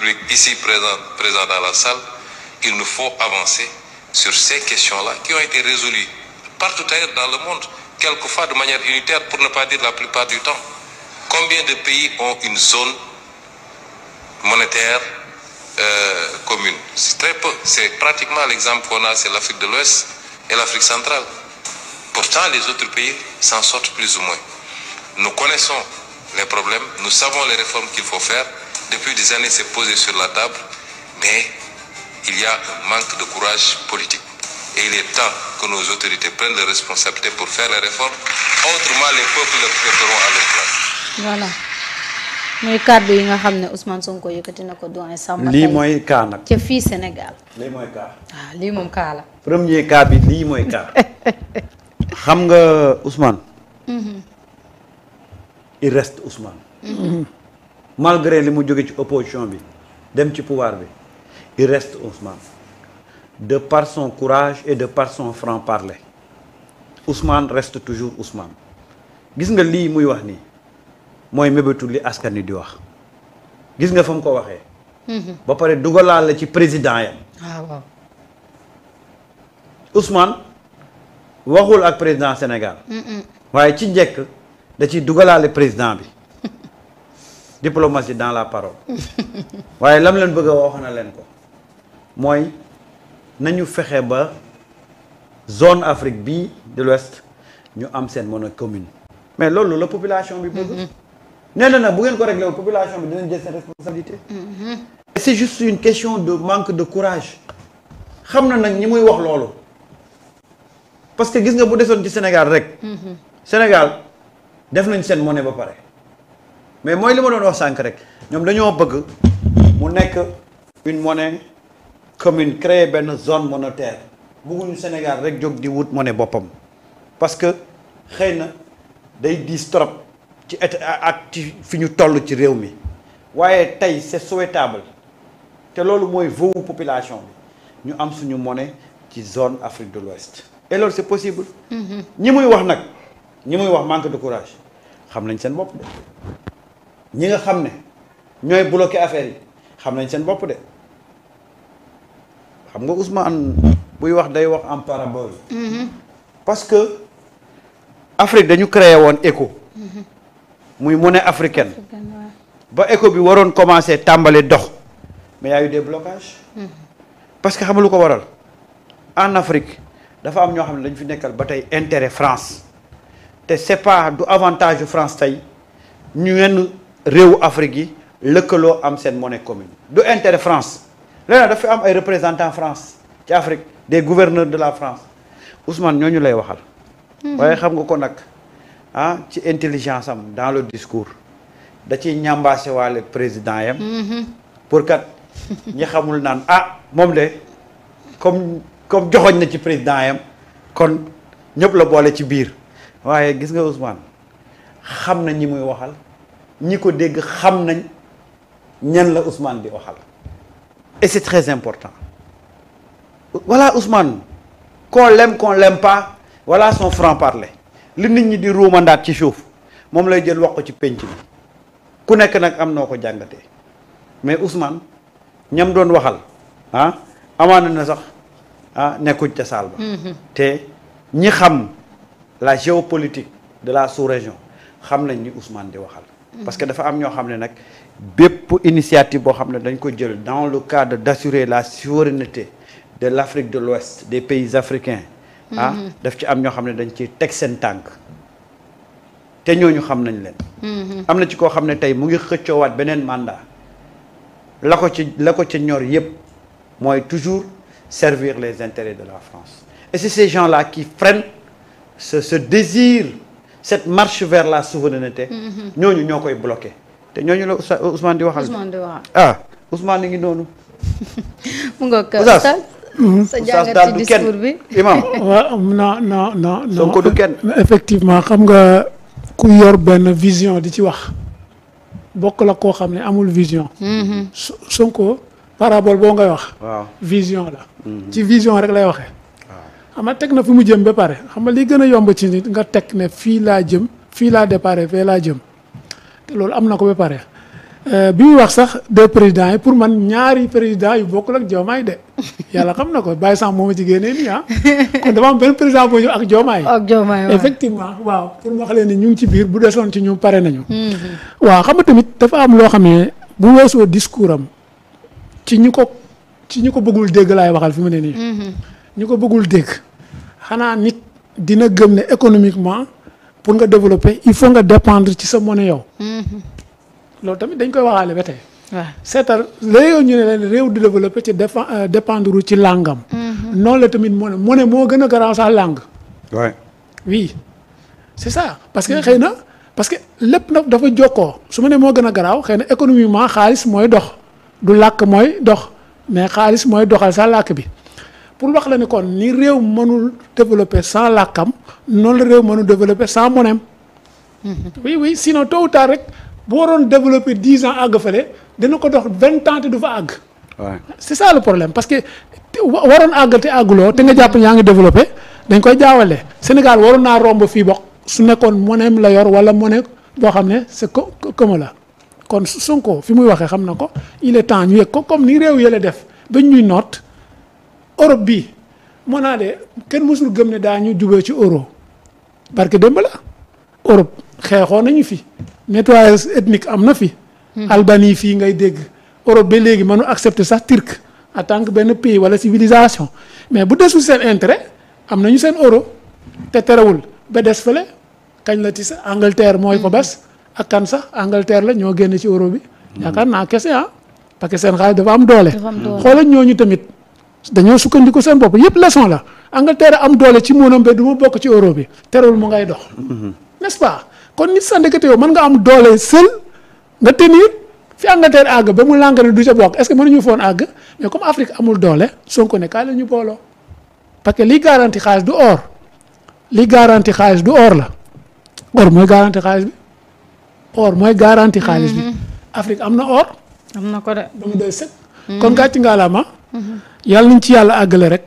République ici présent dans la salle, il nous faut avancer sur ces questions-là qui ont été résolues partout ailleurs dans le monde, quelquefois de manière unitaire, pour ne pas dire la plupart du temps. Combien de pays ont une zone monétaire commune? C'est très peu. C'est pratiquement l'exemple qu'on a, c'est l'Afrique de l'Ouest et l'Afrique centrale. Pourtant, les autres pays s'en sortent plus ou moins. Nous connaissons les problèmes, nous savons les réformes qu'il faut faire. Depuis des années, c'est posé sur la table, mais il y a un manque de courage politique. Et il est temps que nos autorités prennent les responsabilités pour faire les réformes. Autrement, les peuples le feront à leur place. Voilà. mooy kàddu yi nga xam ne Ousmane Sonko yëkkati na ko doyen Samba lii mooy cas nag ca fii Sénégal. lii mooy cas. waaw lii moom cas la. premier cas bi lii mooy cas. xam nga Ousmane. il reste Ousmane. malgré li mu jóge ci opposition bi dem ci pouvoir bi il reste Ousmane. de par son courage et de par son franc-parler Ousmane reste toujours Ousmane. gis nga lii muy wax nii mooy mébétu li askan wi di wax gis nga fa mu ko waxee. ba pare dugalaal la ci président yam. waaw. Ousmane waxul ak président Sénégal. waaye ci njëkk da ciy dugalaale président bi. diplomatie dans la parole. waaye lam leen bëgg a wax na leen ko mooy nañu fexe ba zone Afrique bii de l'Ouest ñu am seen monnaie commune. mais loolu la population bi bëgg. nee na nag bu ngeen ko réglé wu population bi dinañ jël seen responsabilité. c'est juste une question de manque de courage. xam na nag ñi muy wax loolu. parce que gis nga bu desoon ci Sénégal rek. Sénégal def nañ seen monnaie ba pare. mais mooy li ma doon wax sànq rek ñoom dañoo bëgg mu nekk une monnaie commune créer benn zone monétaire bëgguñu Sénégal rek jóg di wut monnaie boppam. parce que xëy na day diis trop ci état ak ci fi ñu toll ci réew mi waaye tey c'est souhaitable te loolu mooy vœu population bi ñu am suñu monnaie ci zone Afrique de l'Ouest et loolu c'est possible. ñi muy wax nag ñi muy wax manque de courage xam nañ seen bopp de ñi nga xam ne ñooy bloqué affaire yi xam nañ seen bopp de xam nga Ousmane buy wax day wax en parabole. parce que Afrique dañu créé woon ECO. muy monnaie africaine. ba ECO bi waroon commencer tàmbali dox mais y a eu des blocages. parce que xam nga lu ko waral en Afrique dafa am ñoo xam ne dañu fi nekkal ba tey intérêt France te c'est pas du avantage France tey ñu yenn réewu Afrique yi lëkkaloo am seen monnaie commune du intérêt France léegi dafa am ay représentants France ci Afrique des gouverneurs de la France Ousmane ñooñu lay waxal. waaye xam nga ko nag ah ci intelligence am dans le discours da ciy ñambaase waale président yam pour kat ñi xamul naan ah moom de comme joxoñ na ci président yam kon ñëpp la boole ci biir waaye gis nga Ousmane xam na ñi muy waxal ñi ko dégg xam nañ ñan la Ousmane di waxal et c'est très important voilà Ousmane qu'on l'aime pas voilà son franc-parler li nit ñi di ruumandaat ci suuf moom lay jël wax ko ci penc bi ku nekk nag am noo ko jàngatee mais Ousmane ñam doon waxal ah amaana na sax ah nekkuñ ca saal ba te ñi xam la géopolitique de la sous-région xam nañ ni Ousmane di waxal parce que dafa am ñoo xam ne nag bépp initiative boo xam ne dañ ko jël dans le cadre d'assurer la souveraineté de l'Afrique de l'Ouest des pays africains ah daf ci am ñoo xam ne dañ ci teg seen tànk te ñooñu xam nañ leen am na ci koo xam ne tey mu ngi xëccoowaat beneen mandat la ko ci ñor yépp mooy toujours servir les intérêts de la France et c'est ces gens-là qui freinent ce désir cette marche vers la souveraineté ñooñu ñoo koy bloqué te ñooñu la Ousmane di waxal ah Ousmane ngi noonu mu nga ko sa jàngat ci discours bi imam waaw non Sonko du kenn effectivement xam nga ku yor benn vision di ci wax bokk la koo xam ne amul vision Sonko parabole boo ngay wax waaw vision la ci vision rek lay waxee xam nga teg na fi mu jëm ba pare xam nga li gën a yomb ci nit nga teg ne fii laa jëm fii laa déparé fee laa jëm te loolu am na ko ba pare bi muy wax sax deux présidents yi pour man ñaari président yu bokkul ak Diomaye de yàlla xam na ko bàyyi sax moom ci génnee nii ah kon dafa am benn président boo ñëw ak Diomaye. ak Diomaye waaw effectivement waaw pour ma wax leen ni ñu ngi ci biir bu desoon ci ñu pare nañu. waaw xam nga tamit dafa am loo xam ne bu weesoo discours am ci ñu ko bëggul dégg laay waxal fi mu ne nii. ñu ko bëggul dégg xanaa nit dina gëm ne économiquement pour nga développer il faut nga dépendre ci sa monnaie yow. loolu tamit dañ koy waxaale ba tey. waaw seetal léegi ñu ne leen réew di développé ci dépendre ci langam. noonu la tamit monnaie moo gën a garaaw sax langue. oui c' est ça parce que xëy na parce que lépp nag dafa jokkoo su ma ne moo gën a garaaw xëy na économiquement xaalis mooy dox du làkk mooy dox mais xaalis mooy doxal sax làkk bi pour wax la ne kon ni réew mënul développé sans làkkam noonu la réew mënul développé sans monnaie. oui sinon tôt ou tard rek. bu waroon développer 10 ans àgg fële dina ko dox 20 ans te du fa àgg. c' est ça le problème parce que waroon àgg te àgguloo te nga jàpp yaa ngi développé dañ koy jaawale. Sénégal waroon naa romb fii bokk su nekkoon monnaie la yor wala monnaie boo xam ne c' est comme la kon Sonko fi muy waxee xam na ko il est temps ñu yëg ko comme ni réew yële def ba ñuy noot Europe bii moo naa de kenn mësul gëm ne daa ñu jubee ci euro parce que démb la Europe xeexoo nañu fi. nettoyage ethnique am na fi. Albanie fii ngay dégg Europe ba léegi mënu accepter sax turc en tant que benn pays wala civilisation mais bu desul seen intérêt am nañu seen euro te terewul ba des fële kañ la ci sa Angleterre mooy ko bes ak kan sax Angleterre la ñoo génn ci euro bi. yaakaar naa kese parce que seen xaalis dafa am doole. xoolal ñooñu tamit dañoo sukkandiku seen bopp yëpp leçon la Angleterre am doole ci moonam ba du ma bokk ci euro bi terewul mu ngay dox. n' est ce pas. kon nit sax ndekete yow mën nga am doole seul nga tenir fi Angleterre àgg ba mu lànk ne du ca bokk est ce que mënuñu foon àgg mais comme Afrique amul doole Sonko ne kaay la ñu booloo parce que liy garanti xaalis du or li garanti xaalis du or la or mooy garanti xaalis bi or mooy garanti xaalis bi Afrique am na or. am na ko de ba mu doy sëkk. kon gàcce ngalaama. yàlla nañ ci yàlla àggale rek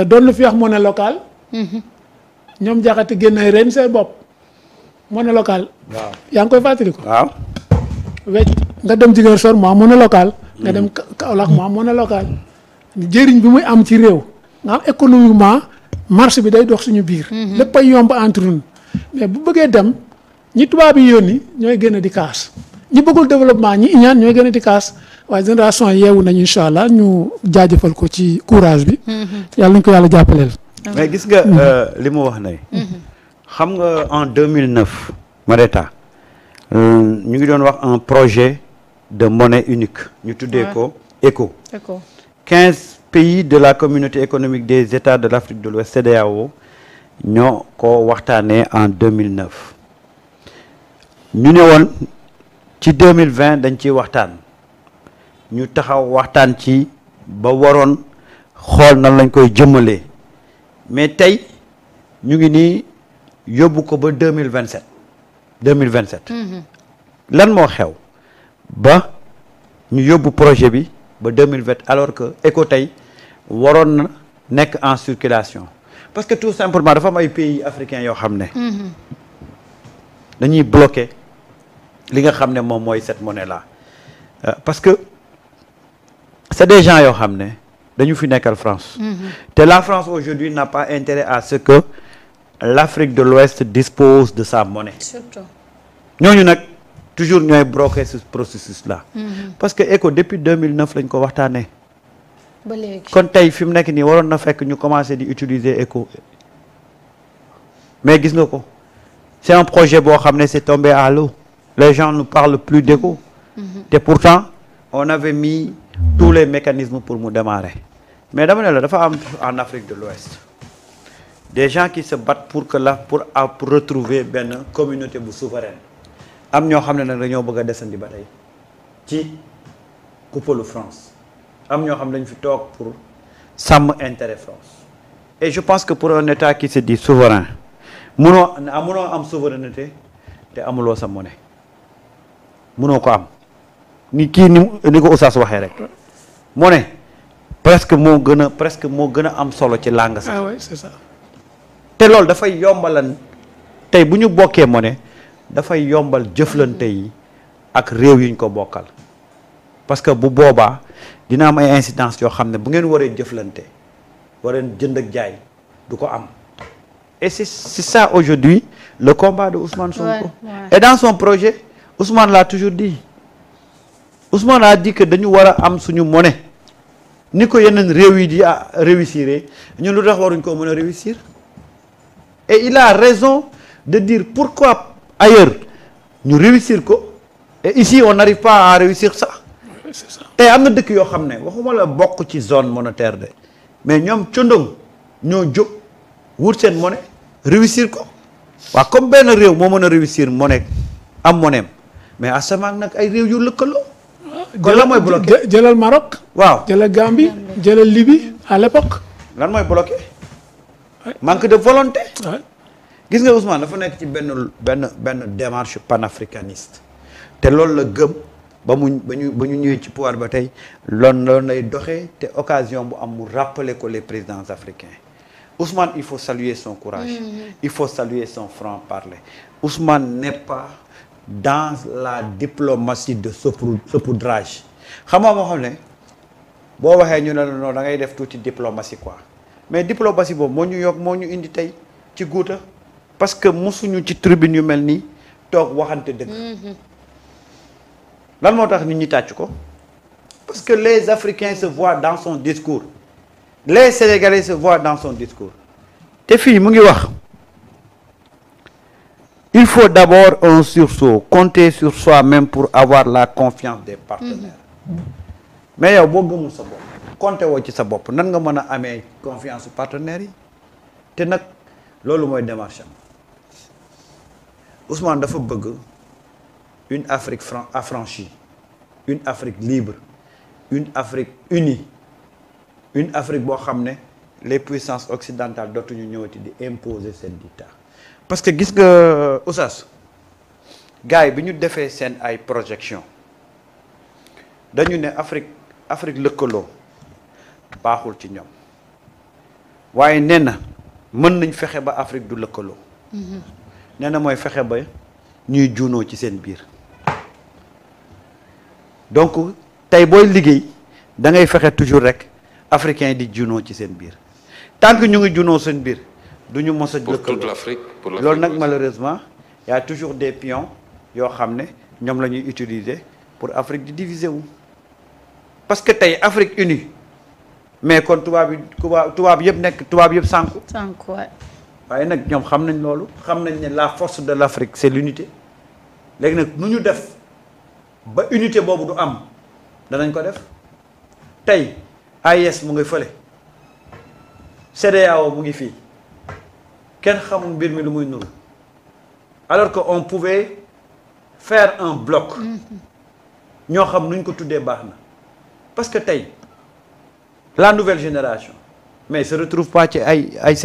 doon na fi wax monnaie locale. ñoom jaxate génne ren seen bopp. monnaie locale. waaw yaa ngi koy fàttaliku. waaw. wecc nga dem Ziguinchor mu am monnaie locale. nga dem Kaolack mu am monnaie locale. jëriñ bi muy am ci réew. nga am économiquement marché bi day dox suñu biir. lépp ay yomb entre nous mais bu bëggee dem ñi tubaab yi yónni ñooy gën a di kaas ñi bëggul développement ñi iñaan ñooy gën a di kaas waaye génération yeewu nañu incha allah ñu jaajëfal ko ci courage bi. yàlla nañu ko yàlla jàppaleel. mais gis nga li mu wax ne. xam nga en 2009 Mareta ñu ngi doon wax un projet de monnaie unique ñu tuddee ko ECO 15 pays de la communauté économique des États de l'Afrique de l'Ouest CEDEAO ñoo ko waxtaanee en 2009 ñu ne woon ci 2020 dañ ciy waxtaan ñu taxaw waxtaan ci ba waroon xool nan lañ koy jëmmalee mais tey ñu ngi nii yóbbu ko ba 2027 lan moo xew ba ñu yóbbu projet bi ba 2020 alors que ECO tey waroon na nekk en circulation parce que tout simplement dafa am ay pays africains yoo xam ne dañuy bloqué li nga xam ne moom mooy cette monnaie là parce que c'est des gens yoo xam ne dañu fi nekkal France te la France aujourd'hui n'a pas intérêt à ce que l'Afrique de l'Ouest dispose de sa monnaie. Surtout. ñooñu nag toujours ñooy bloqué ce processus là. parce que ECO depuis 2009 lañ ko waxtaanee. ba léegi kon tey fi mu nekk nii waroon na fekk ñu commencé di utiliser ECO mais gis nga ko c'est un projet boo xam ne c'est tombé à l'eau les gens ne parlent plus d'ECO. te pourtant on avait mis tous les mécanismes pour mu démarrer mais dama ne la dafa am en Afrique de l'Ouest des gens qui se battent pour retrouver benn communauté bu souveraine am ñoo xam ne nag dañoo bëgg a desandi ba tey ci kuppalu France am ñoo xam ne dañu fi toog pour sàmm intérêt France et je pense que pour un État qui se dit souverain munoo am souveraineté te amuloo sa monnaie munoo ko am ni ko Oustaz waxee rek monnaie presque moo gën a am solo ci langue sax. ah oui c'est ça. te loolu dafay yombalan tey bu ñu bokkee monnaie dafay yombal jëflante yi ak réew yi ñu ko bokkal parce que bu boobaa dina am ay incidences yoo xam ne bu ngeen waree jëflante waree jënd ak jaay du ko am et c'est ça aujourd'hui le combat de Ousmane Sonko. Et dans son projet Ousmane l'a toujours dit Ousmane a dit que dañu war a am suñu monnaie ni ko yeneen réew yi di réussir ñun lu tax waruñ koo mën a réussir et il a raison de dire pourquoi ailleurs ñu réussir ko et ici on n'arrive pas à réussir ça. C'est ça. tey am na dëkk yoo xam ne waxuma la bokk ci zone monétaire de mais ñoom condong ñoo jóg wut seen monnaie réussir ko waaw comme benn réew moo mën a réussir monnaie am monnaie mais asamaan nag ay réew yu lëkkaloo. kon lan mooy bloqué jëlal Maroc. waaw jëlal Gambie jëlal Libye à l'époque. lan mooy bloqué manque de volonté. gis nga Ousmane dafa nekk ci benn démarche panafricaniste te loolu la gëm ba ñu ñëwee ci pouvoir ba tey loolu lay doxee te occasion bu am mu rappeler ko les présidents africains Ousmane il faut saluer son courage. Il faut saluer son franc-parler. Ousmane n'est pas dans la diplomatie de saupoudrage xam nga moo xam ne boo waxee ñu ne la non da ngay def tuuti diplomatie quoi mais diplomatie boobu moo ñu indi tey ci guuta parce que mosuñu ci tribune yu mel nii toog waxante dëgg. lan moo tax nit ñi tàcc ko parce que les Africains se voient dans son discours les Sénégalais se voient dans son discours te fii mu ngi wax il faut d'abord un sursaut compter sur soi-même pour avoir la confiance des partenaires mais yow boo gëmul sa bopp compter woo ci sa bopp nan nga mën a amee confiance su partenaires yi te nag loolu mooy démarche am Ousmane dafa bëgg une Afrique affranchie une Afrique libre une Afrique unie une Afrique boo xam ne les puissances occidentales dootuñu ñëwati di imposer seen dictat parce que gis nga Oustaz gars yi bi ñu defee seen ay projection dañu ne Afrique lëkkaloo baaxul ci ñoom waaye nee na mën nañ fexe ba Afrique du lëkkaloo nee na mooy fexe ba ñuy juunoo ci seen biir donc tey booy liggéey da ngay fexe toujours rek africain di junoo ci seen biir tant que ñu ngi junoo seen biir du ñu mos a pour toute l'Afrique loolu nag malheureusement y a toujours des pions yoo xam ne ñoom la ñuy utiliser pour Afrique di diviser wu parce que tey Afrique unie mais kon tubaab yëpp sànku waaye nag ñoom xam nañ loolu xam nañ ne la force de l'Afrique c'est l'unité léegi nag nu ñu def ba unité boobu du am danañ ko def tey AES mu ngi fële CEDEAO mu ngi fii kenn xamul mbir mi lu muy nuru alors que on pouvait faire un bloc ñoo xam nuñ ko tuddee baax na parce que tey la nouvelle génération mais se retrouve pas ci ay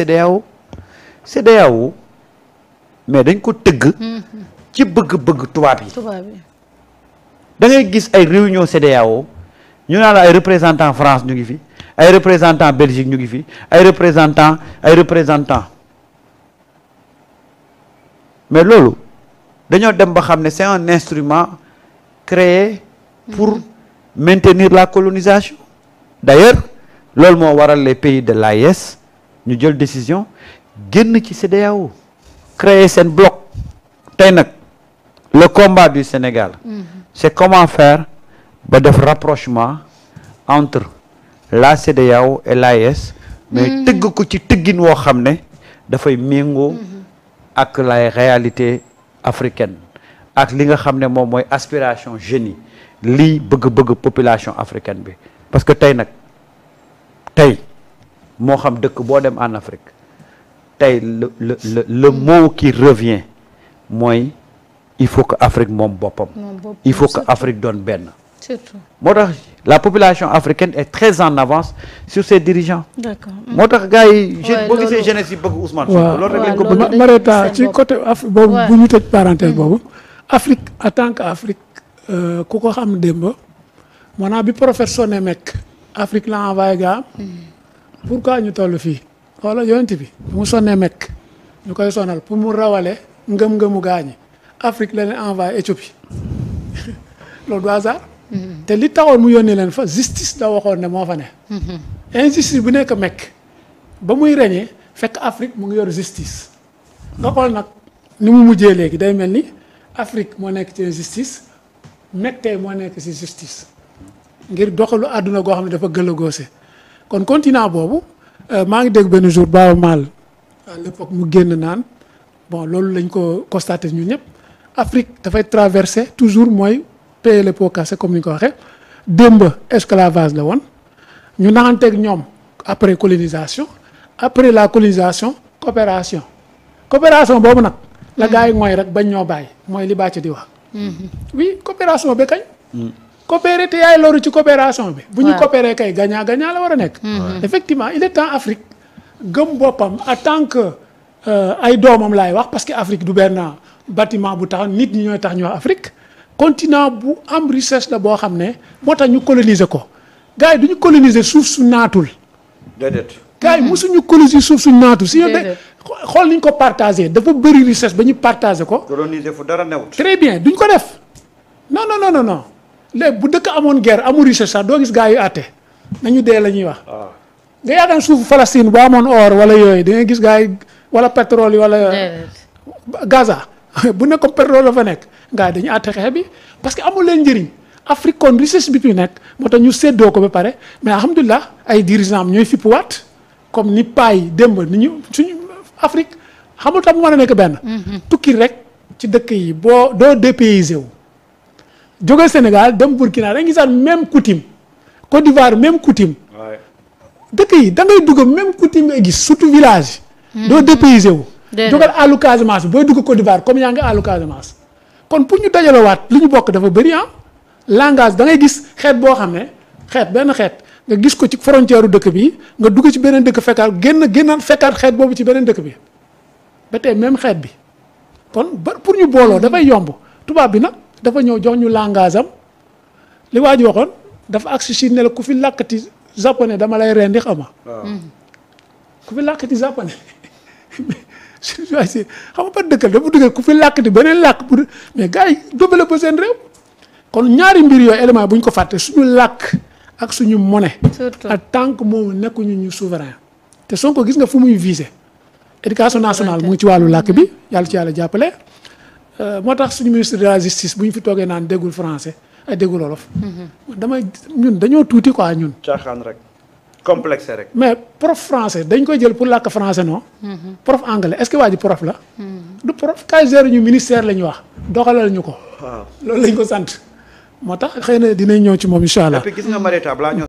CEDEAO mais dañ ko tëgg ci bëgg-bëgg tubaab yi da ngay gis ay réunion CEDEAO ñu naan la ay représentants France ñu ngi fi ay représentants Belgique ñu ngi fi ay représentants mais loolu dañoo dem ba xam ne c'est un instrument créé pour maintenir la colonisation d'ailleurs loolu moo waral les pays de l'AES ñu jël décision génn ci CEDEAO créer seen bloc tey nag le combat du Sénégal c'est comment faire ba def rapprochement entre la CEDEAO et l'AES mais tëgg ko ci tëggin woo xam ne dafay méngoo ak la réalité africaine ak li nga xam ne moom mooy aspiration jeunes yi lii bëgg-bëgg population africaine bi parce que tey moo xam dëkk boo dem en Afrique tey le mot qui revient mooy il faut que Afrique moom boppam il faut que Afrique doon benn surtout moo tax la population africaine est très en avance sur ses dirigeants. d'accord moo tax gars yi boo gisee jeunesse yi bëgg Ousmane Sonko loolu rek lañ ko bëgg Mareta ci côté boobu bu ñu tëj parenthèse boobu Afrique en tant que Afrique ku ko xam démb maanaam bi prophète sonné Mecque Afrique la envoyé gaa pourquoi ñu toll fii wala yonent bi mu sonné Mecque ñu koy sonal pour mu rawale ngëm-ngëmu gaañi Afrique la leen envoyé Éthiopie loolu du hasard. te li taxoon mu yónnee leen fa justice da waxoon ne moo fa ne. injustice bu nekk mekk ba muy reñee fekk Afrique mu ngi yor justice. nga xool nag ni mu mujjee léegi day mel ni Afrique moo nekk ci justice mekk tey moo nekk ci justice. ngir doxalu àdduna goo xam ne dafa gën a góose kon continent boobu maa ngi dégg benn jour Baaba Maal à l'époque mu génn naan bon loolu lañ ko constaté ñun ñëpp Afrique dafay traverser toujours mooy payer les pots cassés comme ni ñu ko waxee démb esclavage la woon ñu naxanteeg ñoom après colonisation après la colonisation coopération boobu nag la gars yi mooy rek bañ ñoo bàyyi mooy li bàcc di wax oui coopération ba kañ coopérer te yaay loru ci coopération bi bu ñu coopérer kay gagnant la war a nekk effectivement il est temps Afrique gëm boppam en tant que ay doomam laay wax parce que Afrique du benn bâtiment bu tax nit ñi ñooy tax ñu wax Afrique continent bu am richesse la boo xam ne moo tax ñu coloniser ko gars yi du ñu coloniser suuf su naatul déedéet gars yi mosuñu coloniser suuf su naatul si yow de xool ni ñu ko partagé dafa bëri richesse ba ñu partagé ko coloniser fu dara newut très bien duñ ko def non léegi bu dëkk amoon guerre amul richesse sax doo gis gars yu àtte nañu dee la ñuy wax nga yaakaar suufu Palestine bu amoon or wala yooyu da ngay gis gars yi wala pétrole yi wala Gaza bu nekkoon pétrole la fa nekk gars yi dañuy àtte xeex bi parce que amul leen njëriñ Afrique kon richesse bi fi nekk moo tax ñu séddoo ko ba pare mais alhamdulilah ay dirigeants ñooy fippuwaat comme ni paa yi démb ni ñu suñu Afrique xamul tam mu mën a nekk benn tukki rek ci dëkk yi boo doo dépaysé wu jóge Sénégal dem Burkina da nga gisaat même coutume Côte d'Ivoire même coutume dëkk yi da ngay dugg même coutume nga gis surtout village doo dépaysé wu jógal àllu Casamance booy dugg Côte d'Ivoire comme yaa ngi àllu Casamance kon pour ñu dajalewaat li ñu bokk dafa bëri langage da ngay gis xeet boo xam ne benn xeet nga gis ko ci frontière u dëkk bi nga dugg ci beneen dëkk fekkaat génnaat fekkaat xeet boobu ci beneen dëkk bi ba tey même xeet bi kon ba pour ñu booloo dafay yomb tubaab bi nag dafa ñëw jox ñu langage am li waa ji waxoon dafa agsi si ne la ku fi làkkati japonais dama lay rendi xama ku fi làkkati japonais xam nga ba dëkkal dafa dëggal ku fi làkkati beneen làkk pour mais gars yi développé seen réew kon ñaari mbir yooyu élément bu ñu ko fàtte suñu làkk ak suñu monnaie en tant que moom nekkuñu ñu souverain te Sonko gis nga fu muy visé éducation nationale mu ngi ci wàllu làkk bi yàlla ci yàlla jàppale moo tax suñu ministre de la justice bu ñu fi toogee naan déggul français ay déggul wolof ñun dañoo tuuti quoi ñun caaxaan rek complexe rek mais prof français dañ koy jël pour làkk français non prof anglais est-ce que waa ji prof la du prof kay ñu ministère la ñu wax doxalal ñu ko loolu lañ ko sant moo tax xëy na dinañ ñëw ci moom incha allah. et puis gis nga Marieta balaa ñoo